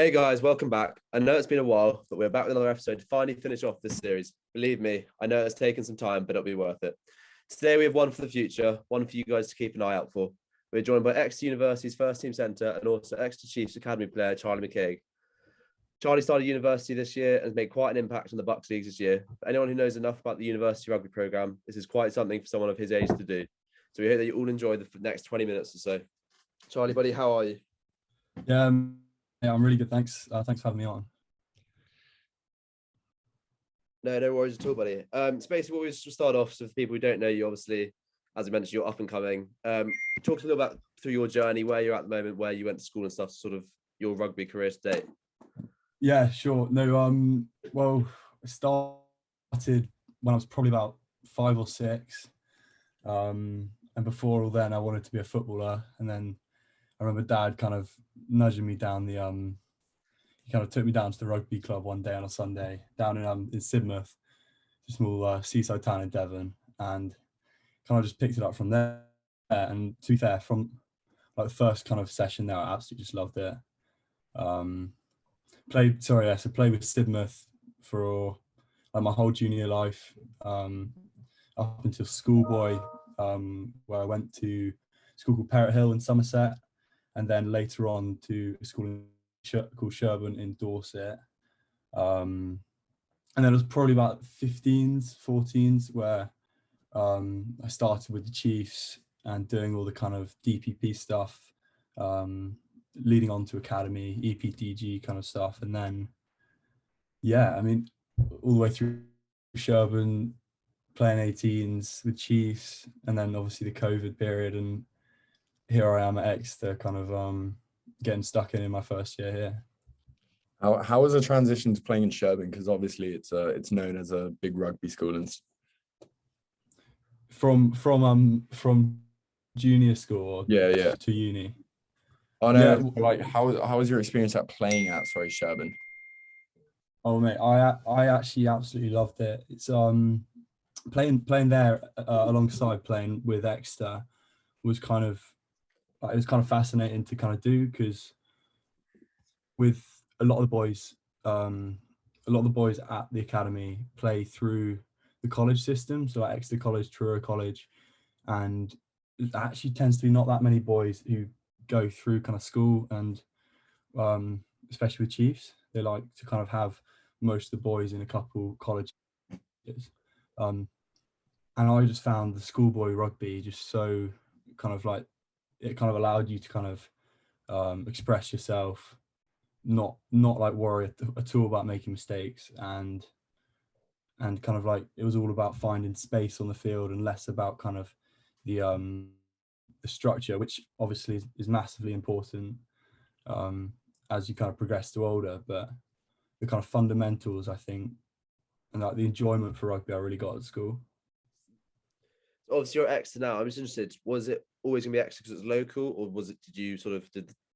Hey guys, welcome back. I know it's been a while, but we're back with another episode to finally finish off this series. Believe me, I know it's taken some time, but it'll be worth it. Today we have one for the future, one for you guys to keep an eye out for. We're joined by Exeter University's first team centre and also Exeter Chiefs Academy player Charlie McCaig. Charlie started university this year and has made quite an impact on the Bucks Leagues this year. For anyone who knows enough about the university rugby programme, this is quite something for someone of his age to do. So we hope that you all enjoy the next 20 minutes or so. Charlie, buddy, how are you? Yeah, I'm really good. Thanks. Thanks for having me on. No worries at all, buddy. So basically what we just start off, so for people who don't know you, obviously, as I mentioned, you're up and coming. Talk a little about through your journey, where you're at the moment, where you went to school and stuff, sort of your rugby career to date. Yeah, sure. No, well, I started when I was probably about 5 or 6. And before all then I wanted to be a footballer. And then I remember Dad kind of nudging me down the he kind of took me down to the rugby club one day on a Sunday down in Sidmouth, a small seaside town in Devon, and kind of just picked it up from there. And to be fair, from like the first kind of session there, I absolutely just loved it. Played with Sidmouth for like my whole junior life, up until schoolboy, where I went to a school called Parrot Hill in Somerset, and then later on to a school called Sherburn in Dorset. And then it was probably about 15s, 14s where I started with the Chiefs and doing all the kind of DPP stuff, leading on to academy, EPDG kind of stuff. And then, yeah, I mean, all the way through Sherburn, playing 18s with Chiefs, and then obviously the COVID period. And here I am at Exeter, kind of getting stuck in my first year here. How was the transition to playing in Sherburn? Because obviously it's known as a big rugby school. And from junior school to uni. Oh no, yeah. Like how was your experience at playing at Sherburn? Oh mate, I actually absolutely loved it. It's playing there alongside playing with Exeter was kind of fascinating to kind of do, because with a lot of the boys at the academy play through the college system, so like Exeter College, Truro College, and it actually tends to be not that many boys who go through kind of school, and especially with Chiefs, they like to kind of have most of the boys in a couple colleges. And I just found the schoolboy rugby just so kind of like, it kind of allowed you to kind of express yourself, not like worry at all about making mistakes, and kind of like it was all about finding space on the field and less about kind of the structure, which obviously is massively important as you kind of progress to older, but the kind of fundamentals, I think, and like the enjoyment for rugby I really got at school. Obviously you're at Exeter now. I'm just interested, was it always going to be Exeter because it's local, or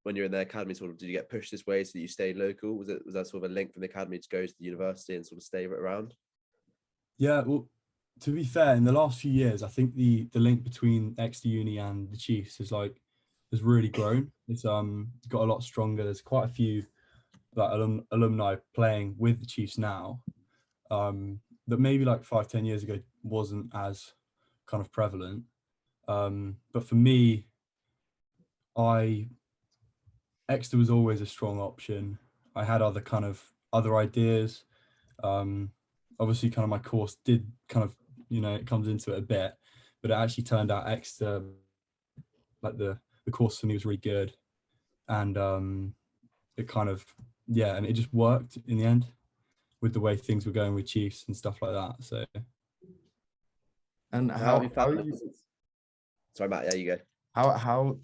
when you're in the academy, did you get pushed this way so that you stayed local? Was that sort of a link from the academy to go to the university and sort of stay around? Yeah, well, to be fair, in the last few years, I think the link between Exeter Uni and the Chiefs has really grown. It's got a lot stronger. There's quite a few like alumni playing with the Chiefs now, that maybe like 5-10 years ago wasn't as kind of prevalent. But for me, Exeter was always a strong option. I had other ideas. Obviously kind of my course did kind of, it comes into it a bit, but it actually turned out Exeter, like the course for me was really good. And it kind of, and it just worked in the end with the way things were going with Chiefs and stuff like that. So. And how have you found Sorry, Matt, yeah, you go.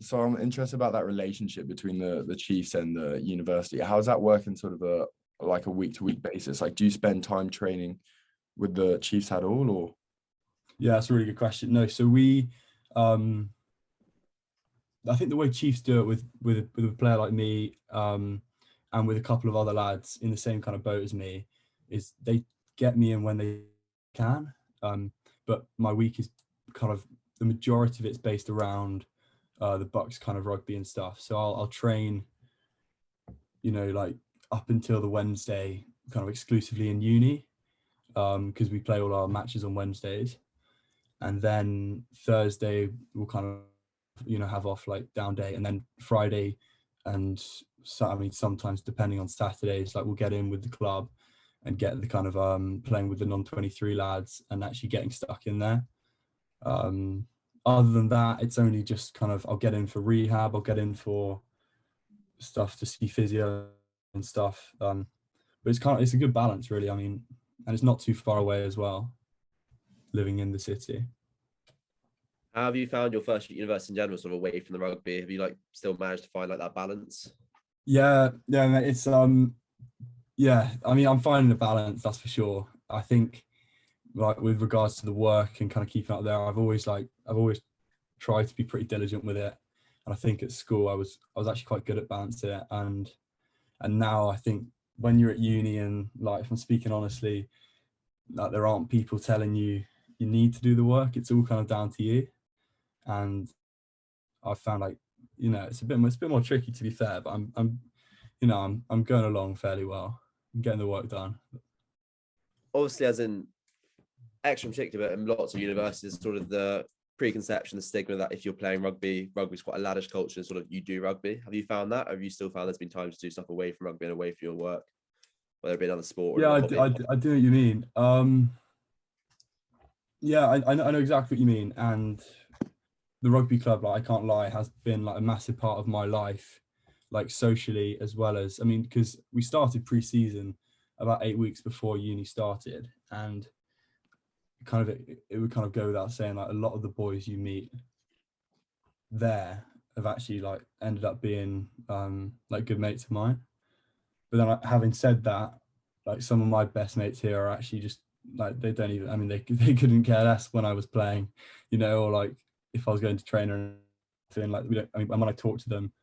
So I'm interested about that relationship between the Chiefs and the university. How does that work in sort of a week-to-week basis? Like, do you spend time training with the Chiefs at all, or? Yeah, that's a really good question. No, so we, I think the way Chiefs do it with a player like me, and with a couple of other lads in the same kind of boat as me, is they get me in when they can. But my week is kind of, the majority of it's based around the Bucks kind of rugby and stuff. So I'll train, like up until the Wednesday kind of exclusively in uni, because we play all our matches on Wednesdays, and then Thursday we'll kind of have off like down day, and then Friday and so I mean sometimes depending on Saturdays, like we'll get in with the club and get the kind of playing with the non-23 lads and actually getting stuck in there. Other than that, it's only just kind of I'll get in for rehab, I'll get in for stuff to see physio and stuff. But it's a good balance really. I mean, and it's not too far away as well, living in the city. How have you found your first year at university in general, sort of away from the rugby? Have you like still managed to find like that balance? Yeah, mate, it's yeah, I mean, I'm finding the balance, that's for sure. I think like with regards to the work and kind of keeping up there, I've always tried to be pretty diligent with it. And I think at school I was actually quite good at balancing it. And now I think when you're at uni and like, if I'm speaking honestly, like there aren't people telling you you need to do the work. It's all kind of down to you. And I found like, it's a bit more tricky to be fair, but I'm going along fairly well. I'm getting the work done. Obviously, as in Exeter in particular, but in lots of universities, sort of the preconception, the stigma that if you're playing rugby's quite a laddish culture, sort of you do rugby. Have you found that? Or have you still found there's been times to do stuff away from rugby and away from your work, whether it be another sport? Or Yeah, I do what you mean. Yeah, I know exactly what you mean. And the rugby club, like I can't lie, has been like a massive part of my life, like socially as well as, I mean, because we started pre-season about 8 weeks before uni started, and kind of it would kind of go without saying, like a lot of the boys you meet there have actually like ended up being like good mates of mine. But then, like, having said that, like some of my best mates here are actually just like they don't even, I mean, they couldn't care less when I was playing, or like if I was going to train or anything, like we don't, I mean, when I talk to them,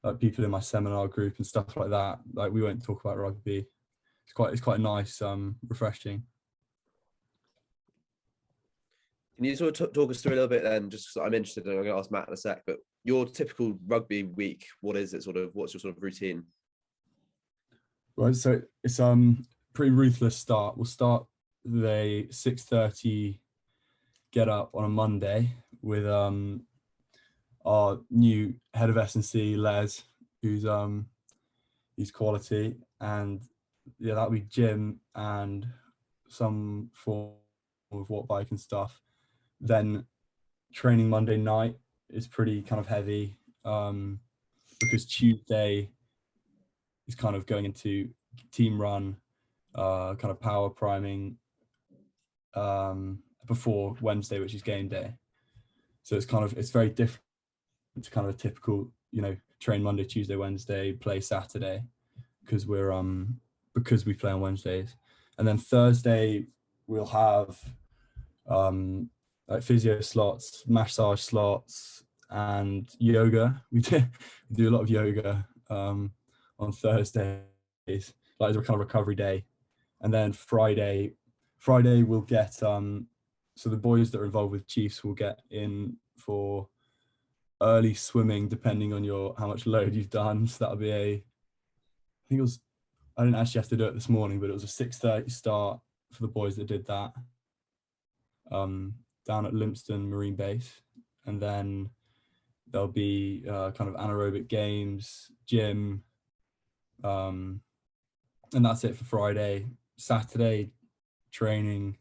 like people in my seminar group and stuff like that, like we won't talk about rugby. It's quite nice, refreshing. Can you sort of talk us through a little bit then? Just I'm interested, and I'm going to ask Matt in a sec. But your typical rugby week, what is it? What's your sort of routine? Right, so it's pretty ruthless start. We'll start with a 6:30 get up on a Monday with our new head of S&C, Les, he's quality, and yeah, that'll be gym and some form of watt bike and stuff. Then training Monday night is pretty kind of heavy, because Tuesday is kind of going into team run, kind of power priming, before Wednesday, which is game day. So it's very different to kind of a typical, train Monday, Tuesday, Wednesday, play Saturday, because we play on Wednesdays. And then Thursday we'll have like physio slots, massage slots, and yoga. We do a lot of yoga on Thursdays, like as a kind of recovery day. And then Friday we'll get so the boys that are involved with Chiefs will get in for early swimming, depending on how much load you've done. So that'll be I didn't actually have to do it this morning, but it was a 6:30 start for the boys that did that, down at Lympstone Marine Base. And then there'll be kind of anaerobic games, gym, and that's it for Friday. Saturday training.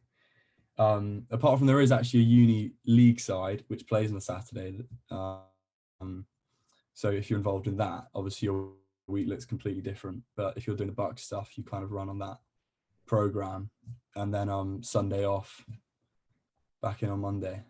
Apart from there is actually a uni league side which plays on a Saturday. So if you're involved in that, obviously your week looks completely different. But if you're doing the Buck stuff, you kind of run on that program, and then Sunday off, back in on Monday.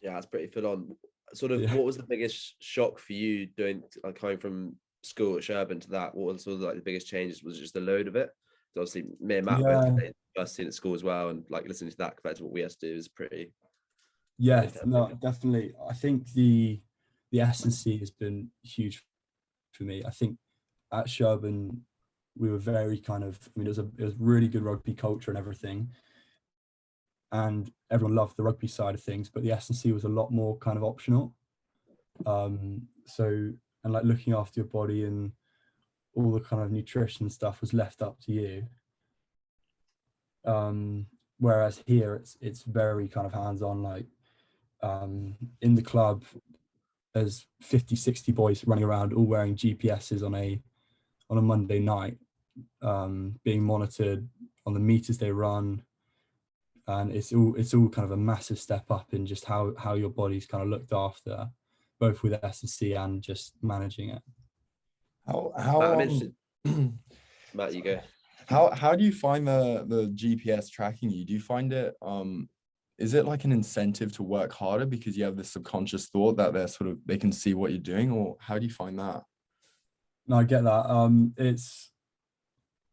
Yeah, it's pretty full on. Sort of, Yeah. What was the biggest shock for you doing, like coming from school at Sherburn to that? What was sort of like the biggest changes? Was it just the load of it? Obviously, me and Matt both played first team at school as well, and like listening to that compared to what we had to do is pretty. Yeah, no, definitely. I think the S&C has been huge for me. I think at Sherburn we were very kind of, I mean, it was really good rugby culture and everything, and everyone loved the rugby side of things, but the S&C was a lot more kind of optional. So, and like looking after your body and all the kind of nutrition stuff was left up to you. Whereas here it's very kind of hands-on, like in the club there's 50, 60 boys running around all wearing GPSs on a Monday night, being monitored on the meters they run, and it's all kind of a massive step up in just how your body's kind of looked after, both with S&C and just managing it. I'm interested. Matt, you go. How do you find the GPS tracking you? Do you find it is it like an incentive to work harder because you have this subconscious thought that they can see what you're doing, or how do you find that? No, I get that. It's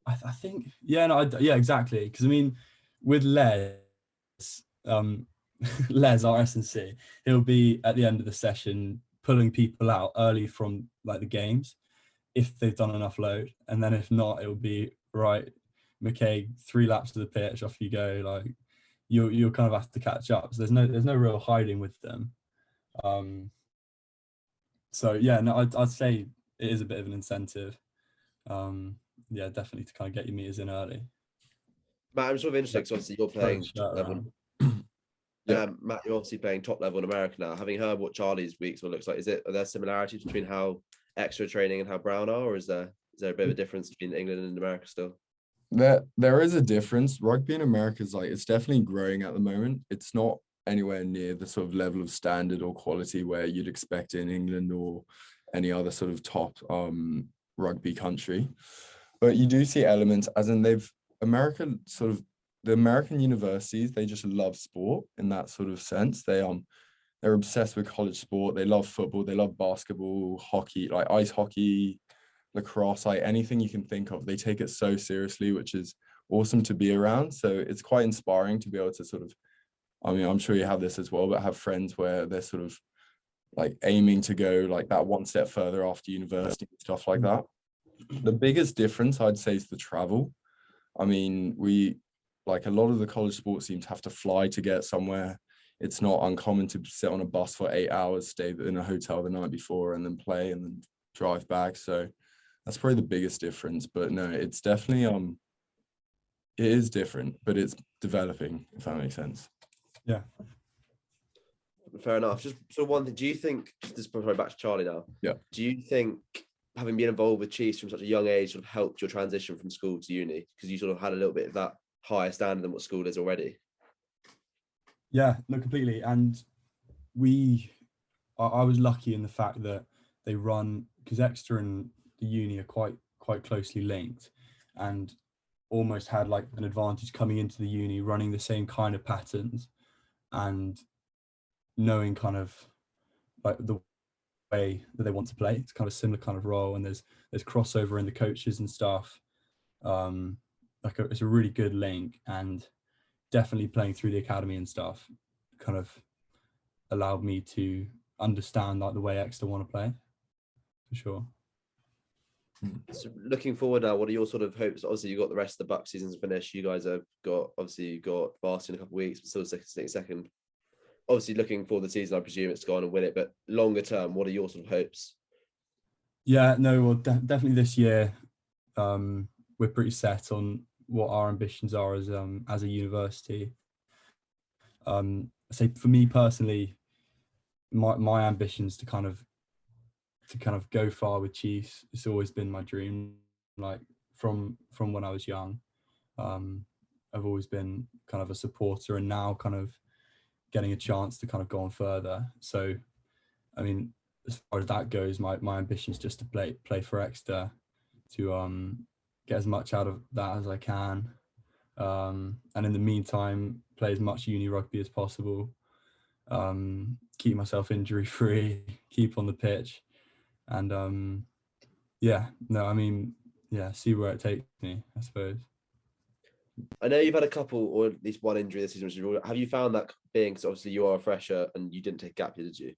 I think yeah, exactly, because I mean with Les Les, our S&C, he'll be at the end of the session pulling people out early from like the games if they've done enough load, and then if not, it'll be right, McCaig, 3 laps of the pitch, off you go. Like you'll kind of have to catch up. So there's no real hiding with them. So yeah, no, I'd say it is a bit of an incentive. Yeah, definitely to kind of get your meters in early. Matt, I'm sort of interested because obviously you're playing top level. Matt, you're obviously playing top level in America now. Having heard what Charlie's weeks will looks like, are there similarities between how Exeter training and how Brown are, or is there a bit of a difference between England and America still? There is a difference. Rugby in America is it's definitely growing at the moment. It's not anywhere near the sort of level of standard or quality where you'd expect in England or any other sort of top rugby country. But you do see elements, as in the American universities, they just love sport in that sort of sense. They're obsessed with college sport. They love football. They love basketball, hockey, like ice hockey, lacrosse, like anything you can think of. They take it so seriously, which is awesome to be around. So it's quite inspiring to be able to sort of, I mean, I'm sure you have this as well, but have friends where they're sort of like aiming to go like that one step further after university and stuff like that. The biggest difference I'd say is the travel. I mean, like a lot of the college sports teams have to fly to get somewhere. It's not uncommon to sit on a bus for 8 hours, stay in a hotel the night before, and then play and then drive back. So that's probably the biggest difference. But no, it's definitely it is different, but it's developing, if that makes sense. Yeah. Fair enough. Just so one thing, do you think, this is probably back to Charlie now. Yeah. Do you think having been involved with Chiefs from such a young age sort of helped your transition from school to uni? Because you sort of had a little bit of that higher standard than what school is already. Yeah, no, completely. And I was lucky in the fact that they run, because Exeter and the uni are quite closely linked, and almost had like an advantage coming into the uni running the same kind of patterns and knowing kind of like the way that they want to play. It's kind of similar kind of role, and there's crossover in the coaches and stuff. It's a really good link, and definitely playing through the academy and stuff kind of allowed me to understand like the way Exeter want to play, for sure. So looking forward now, what are your sort of hopes? Obviously, you've got the rest of the Buck seasons finished. You guys have got, obviously, you've got Varsity in a couple of weeks, but still second. Obviously, looking for the season, I presume it's gone and win it. But longer term, what are your sort of hopes? Yeah, no, well, definitely this year, we're pretty set on what our ambitions are as a university. I say for me personally, my ambitions to kind of go far with Chiefs. It's always been my dream. Like from when I was young, I've always been kind of a supporter, and now kind of getting a chance to kind of go on further. So, I mean, as far as that goes, my ambition is just to play for Exeter, to get as much out of that as I can, and in the meantime, play as much uni rugby as possible, keep myself injury free, keep on the pitch, and see where it takes me, I suppose. I know you've had a couple, or at least one injury this season. Have you found that being, because obviously you are a fresher and you didn't take a gap year, did you?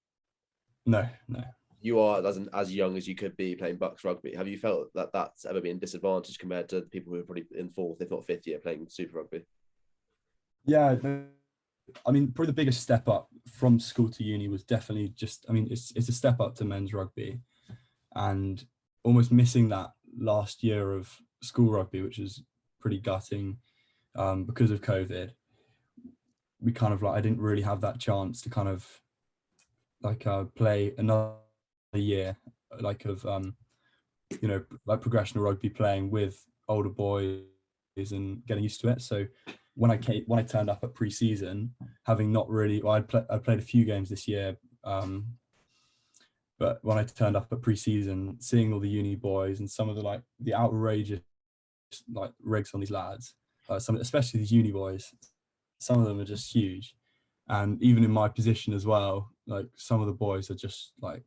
No. You are as young as you could be playing Bucks rugby. Have you felt that that's ever been disadvantaged compared to people who are probably in fourth, if not fifth year, playing Super Rugby? Yeah, I mean, probably the biggest step up from school to uni was definitely just, I mean, it's a step up to men's rugby, and almost missing that last year of school rugby, which is pretty gutting because of COVID. We kind of like, I didn't really have that chance to kind of like play another year like of you know, like progressional rugby, playing with older boys and getting used to it. So when I turned up at pre-season, having not really, well, I played a few games this year, but when I turned up at pre-season, seeing all the uni boys and some of the outrageous like rigs on these lads, especially these uni boys, some of them are just huge. And even in my position as well, like some of the boys are just like,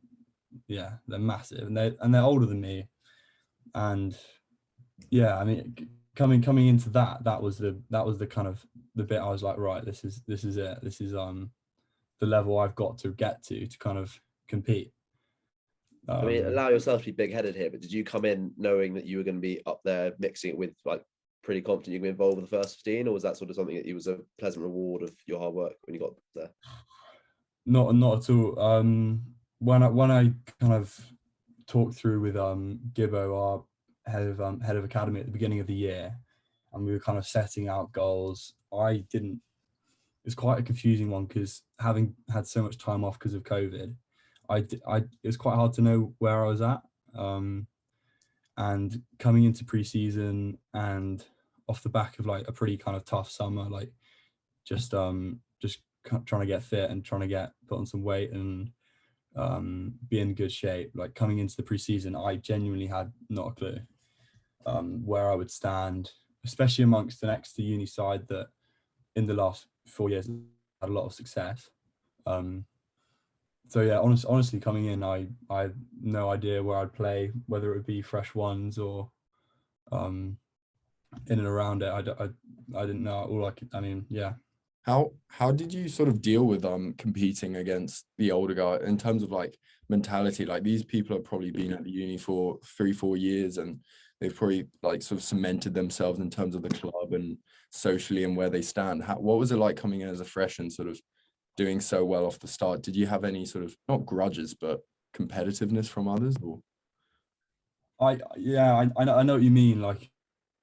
yeah, they're massive, and they're older than me. And yeah, I mean, coming into that was the kind of the bit I was like, right, this is it. This is the level I've got to get to kind of compete. I mean, allow yourself to be big-headed here, but did you come in knowing that you were going to be up there mixing it with like pretty confident you're going to be involved with the first 15, or was that sort of something that it was a pleasant reward of your hard work when you got there? Not at all. When I kind of talked through with Gibbo, our head of academy, at the beginning of the year, and we were kind of setting out goals, it was quite a confusing one, because having had so much time off because of COVID, it was quite hard to know where I was at. And coming into pre-season and off the back of like a pretty kind of tough summer, like just trying to get fit and trying to put on some weight and be in good shape. Like coming into the pre-season, I genuinely had not a clue where I would stand, especially amongst an Exeter Uni side that in the last 4 years had a lot of success. So yeah, honestly, coming in, I had no idea where I'd play, whether it would be fresh ones or in and around it. I didn't know. I mean, yeah. How did you sort of deal with competing against the older guy in terms of like mentality? Like these people have probably been at the uni for 3-4 years, and they've probably like sort of cemented themselves in terms of the club and socially and where they stand. What was it like coming in as a fresh and sort of doing so well off the start? Did you have any sort of, not grudges, but competitiveness from others? Or I know what you mean. Like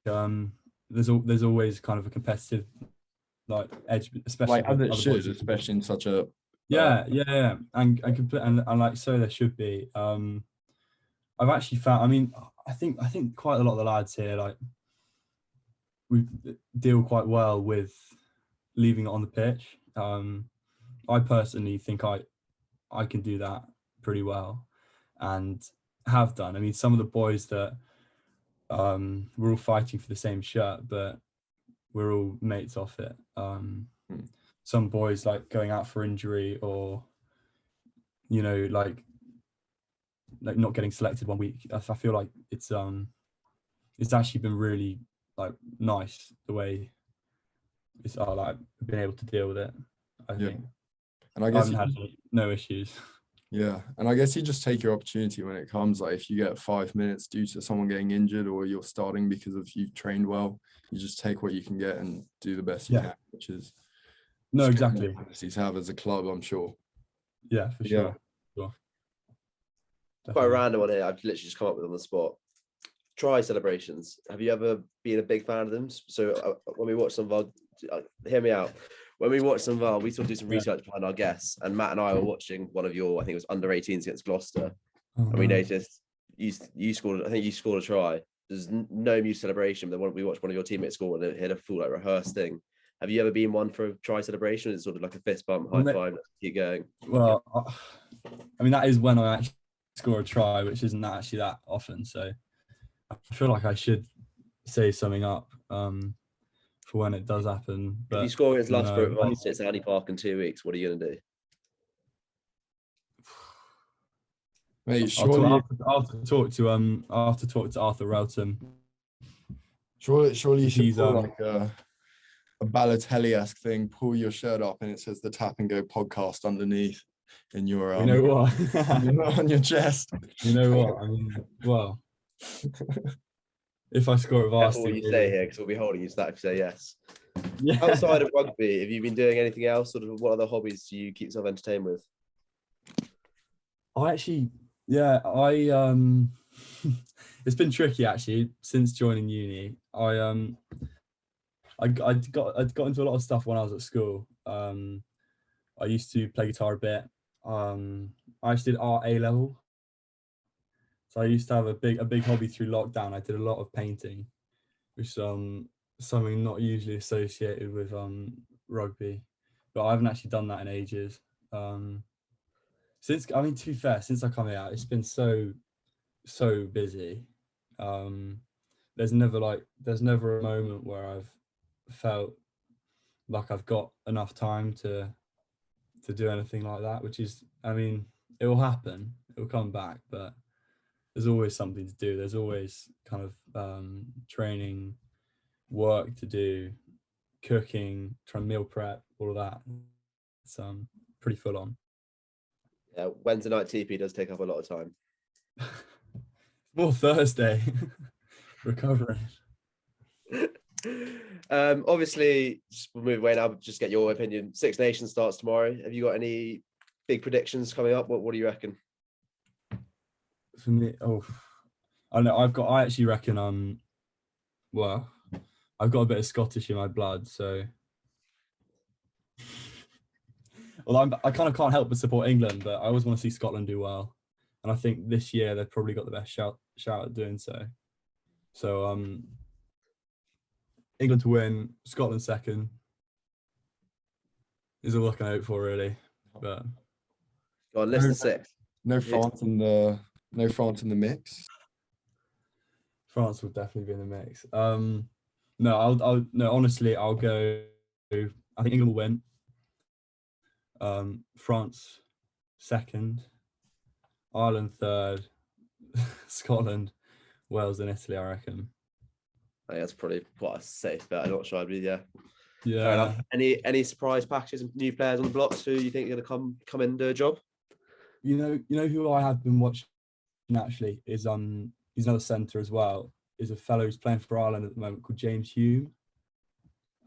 there's always kind of a competitive like edge, especially like as it should, especially in such a and like so there should be. I've actually found, I mean, I think quite a lot of the lads here, like, we deal quite well with leaving it on the pitch. I personally think I can do that pretty well, and have done. I mean, some of the boys that we're all fighting for the same shirt, but we're all mates off it. Some boys like going out for injury, or you know, like not getting selected one week. I feel like it's actually been really like nice the way it's like been able to deal with it. I think, and I guess haven't had no issues. Yeah, and I guess you just take your opportunity when it comes. Like if you get 5 minutes due to someone getting injured, or you're starting because of you've trained well, you just take what you can get and do the best you can, which is exactly to have as a club, I'm sure. Yeah, for sure. Quite a random one here. I've literally just come up with on the spot. Try celebrations. Have you ever been a big fan of them? So when we watch some of our, hear me out. When we watch some of our, we sort of do some research behind our guests, and Matt and I were watching one of your, I think it was under 18s against Gloucester, and we noticed you scored. I think you scored a try. There's no new celebration, but we watched one of your teammates score, and it had a full like rehearsed thing. Have you ever been one for a try celebration? It's sort of like a fist bump, high five, let's keep going. Well, I mean, that is when I actually score a try, which isn't actually that often. So I feel like I should save something up for when it does happen. But if you score against Loughborough at Varsity at Sandy Park in 2 weeks, what are you going to do? Mate, surely I'll have to talk to Arthur Relton. Surely you should pull like a Balotelli-esque thing, pull your shirt up and it says the Tap and Go podcast underneath in your you know what? on your chest. You know what? I mean, well, if I score at Varsity, what you say here, because we'll be holding you to that if you say yes. Yeah. Outside of rugby, have you been doing anything else? Sort of, what other hobbies do you keep yourself entertained with? it's been tricky actually since joining uni. I got into a lot of stuff when I was at school. I used to play guitar a bit. I actually did art A level, so I used to have a big hobby through lockdown. I did a lot of painting, which is something not usually associated with rugby, but I haven't actually done that in ages. Since, I mean, to be fair, since I come out, it's been so busy. There's never a moment where I've felt like I've got enough time to do anything like that, which is, I mean, it will happen, it will come back, but there's always something to do. There's always kind of training, work to do, cooking, trying to meal prep, all of that. It's pretty full on. Yeah, Wednesday night TP does take up a lot of time. More Thursday. Recovering. Obviously, we'll move away now. Just get your opinion. Six Nations starts tomorrow. Have you got any big predictions coming up? What do you reckon? For me, I know I actually reckon well, I've got a bit of Scottish in my blood, so well, I kind of can't help but support England, but I always want to see Scotland do well, and I think this year they've probably got the best shout at doing so. So England to win, Scotland second is all I can hope for, really. But go on, list the six. No France in the mix. France will definitely be in the mix. No, honestly, I'll go. I think England will win. France second, Ireland third, Scotland, Wales, and Italy, I reckon. I think that's probably quite a safe bet. I'm not sure I'd be, yeah. Yeah. Fair enough. Any surprise packages and new players on the blocks who you think are going to come in and do a job? You know who I have been watching actually is he's another centre as well. Is a fellow who's playing for Ireland at the moment called James Hume.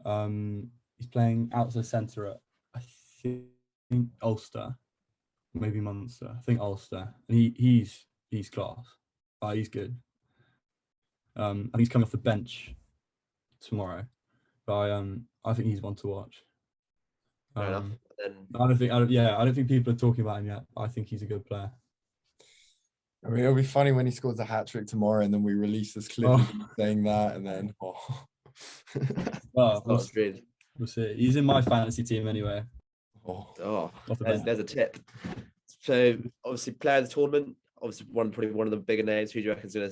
He's playing outside centre at, I think, Ulster, maybe Munster. I think Ulster, and he's class. He's good. And he's coming off the bench tomorrow, but I think he's one to watch. Fair enough. I don't think people are talking about him yet. I think he's a good player. I mean, it'll be funny when he scores a hat trick tomorrow, and then we release this clip saying that, and then well, we'll see. He's in my fantasy team anyway. There's a tip. So obviously, player of the tournament, obviously probably one of the bigger names. Who do you reckon is going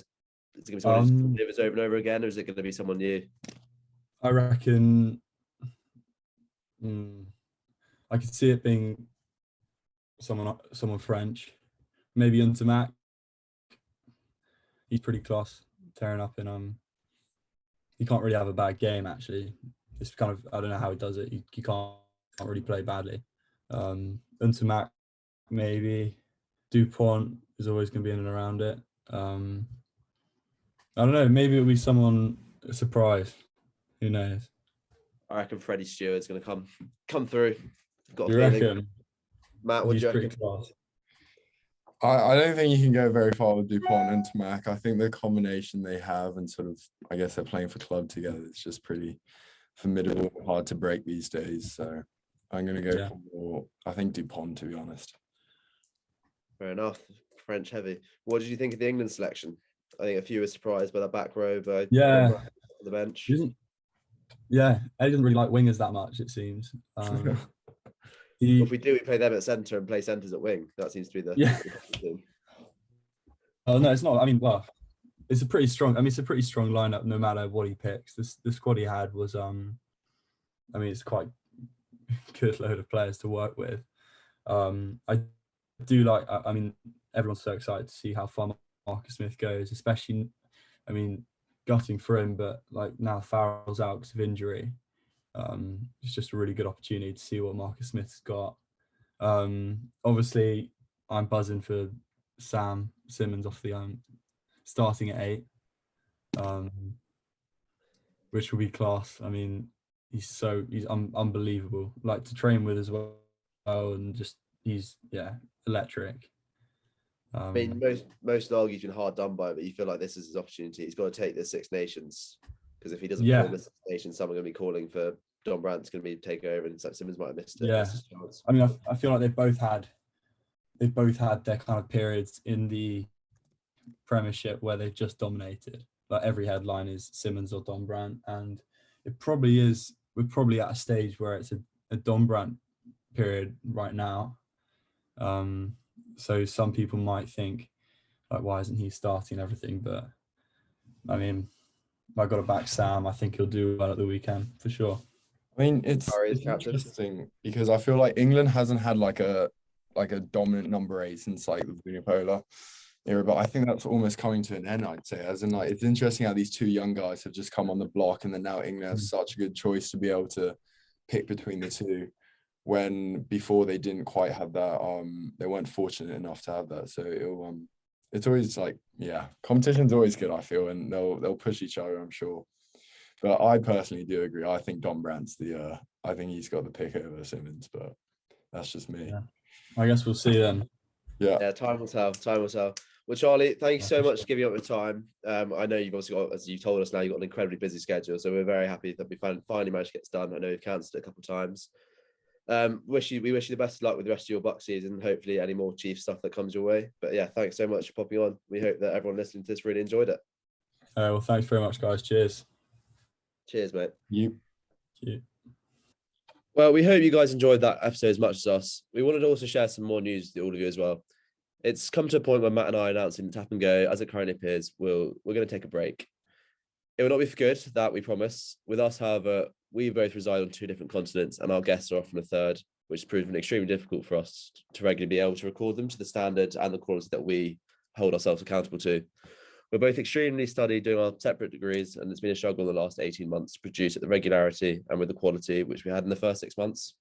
to be someone who delivers over and over again, or is it going to be someone new? I reckon. I could see it being someone French, maybe Mac. He's pretty class, tearing up in he can't really have a bad game actually. It's kind of, I don't know how he does it. He can't really play badly. Mac, maybe. Dupont is always going to be in and around it. I don't know. Maybe it'll be someone a surprise. Who knows? I reckon Freddie Stewart's going to come through. Got a you feeling. Reckon? Matt, what do you reckon? Class. I don't think you can go very far with Dupont and Tamac. I think the combination they have and sort of, I guess they're playing for club together. It's just pretty formidable, hard to break these days. So I'm going to go for more, I think Dupont, to be honest. Fair enough. French heavy. What did you think of the England selection? I think a few were surprised by that back row, but on the bench. Yeah, Eddie doesn't really like wingers that much, it seems. If we do, we play them at centre and play centres at wing. That seems to be the thing. Oh no, it's not. I mean, well, it's a pretty strong lineup no matter what he picks. The squad he had was I mean, it's quite good load of players to work with. I do like, I mean, everyone's so excited to see how far Marcus Smith goes, especially, I mean, gutting for him, but like now Farrell's out because of injury. It's just a really good opportunity to see what Marcus Smith's got. Obviously, I'm buzzing for Sam Simmons off the starting at 8, which will be class. I mean, he's unbelievable. Like to train with as well, and just he's electric. I mean, most argue he's been hard done by, but you feel like this is his opportunity. He's got to take the Six Nations, because if he doesn't Yeah. perform the Six Nations, someone's going to be calling for Don Brandt's going to be take over, and Simmons might have missed it. Yeah. I mean, I feel like they've both had their kind of periods in the Premiership where they've just dominated. Like every headline is Simmons or Don Brandt, and it probably is. We're probably at a stage where it's a Don Brandt period right now. So some people might think, like, why isn't he starting everything? But I mean, I got to back Sam. I think he'll do well at the weekend for sure. I mean, it's interesting because I feel like England hasn't had like a dominant number 8 since like the Vunipola era, but I think that's almost coming to an end, I'd say. As in, like, it's interesting how these two young guys have just come on the block, and then now England have such a good choice to be able to pick between the two, when before they didn't quite have that. They weren't fortunate enough to have that. So it's always like, yeah, competition's always good, I feel, and they'll push each other, I'm sure. But I personally do agree. I think Don Brandt's I think he's got the pick over Simmons, but that's just me. Yeah. I guess we'll see then. Yeah. Time will tell. Well, Charlie, thank you so much for giving up your time. I know you've obviously got, as you told us now, you've got an incredibly busy schedule, so we're very happy that we finally managed to get this done. I know you've cancelled it a couple of times. We wish you the best of luck with the rest of your Buck season. Hopefully, any more Chief stuff that comes your way. But yeah, thanks so much for popping on. We hope that everyone listening to this really enjoyed it. Well, thanks very much, guys. Cheers. Cheers, mate. You. Well, we hope you guys enjoyed that episode as much as us. We wanted to also share some more news with all of you as well. It's come to a point where Matt and I are announcing the Tap and Go, as it currently appears, we're going to take a break. It will not be for good, that we promise. With us, however, we both reside on 2 different continents, and our guests are often a third, which has proven extremely difficult for us to regularly be able to record them to the standard and the quality that we hold ourselves accountable to. We're both extremely studied, doing our separate degrees, and it's been a struggle in the last 18 months to produce at the regularity and with the quality which we had in the first 6 months.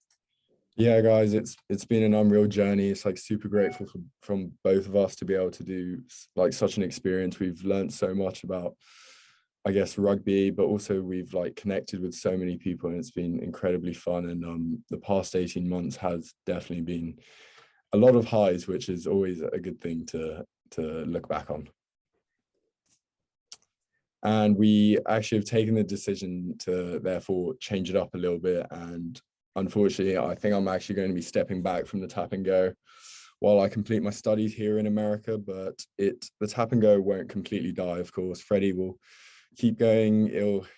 Yeah, guys, it's been an unreal journey. It's like super grateful from both of us to be able to do like such an experience. We've learned so much about, I guess, rugby, but also we've like connected with so many people, and it's been incredibly fun. And the past 18 months has definitely been a lot of highs, which is always a good thing to look back on. And we actually have taken the decision to therefore change it up a little bit. And unfortunately, I think I'm actually going to be stepping back from the Tap and Go while I complete my studies here in America. But the Tap and Go won't completely die, of course. Freddie will keep going.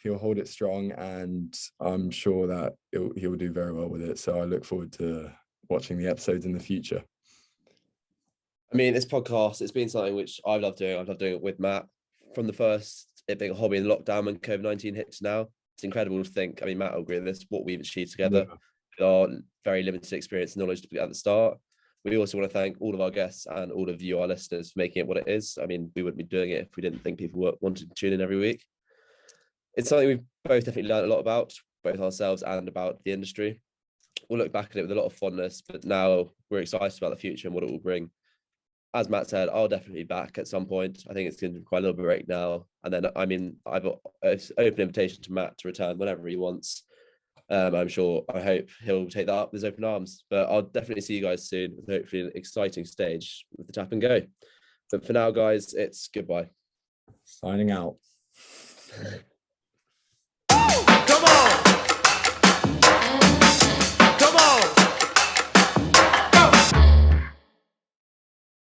He'll hold it strong, and I'm sure that he'll do very well with it. So I look forward to watching the episodes in the future. I mean, this podcast, it's been something which I've loved doing. I've loved doing it with Matt from the first, it being a hobby in lockdown when COVID-19 hits now. It's incredible to think. I mean, Matt will agree with this, what we've achieved together with our very limited experience and knowledge at the start. We also want to thank all of our guests and all of you, our listeners, for making it what it is. I mean, we wouldn't be doing it if we didn't think people wanted to tune in every week. It's something we've both definitely learned a lot about, both ourselves and about the industry. We'll look back at it with a lot of fondness, but now we're excited about the future and what it will bring. As Matt said, I'll definitely be back at some point. I think it's going to be quite a little bit break now. And then, I mean, I've got an open invitation to Matt to return whenever he wants. I hope he'll take that up with his open arms. But I'll definitely see you guys soon with hopefully an exciting stage with the Tap and Go. But for now, guys, it's goodbye. Signing out.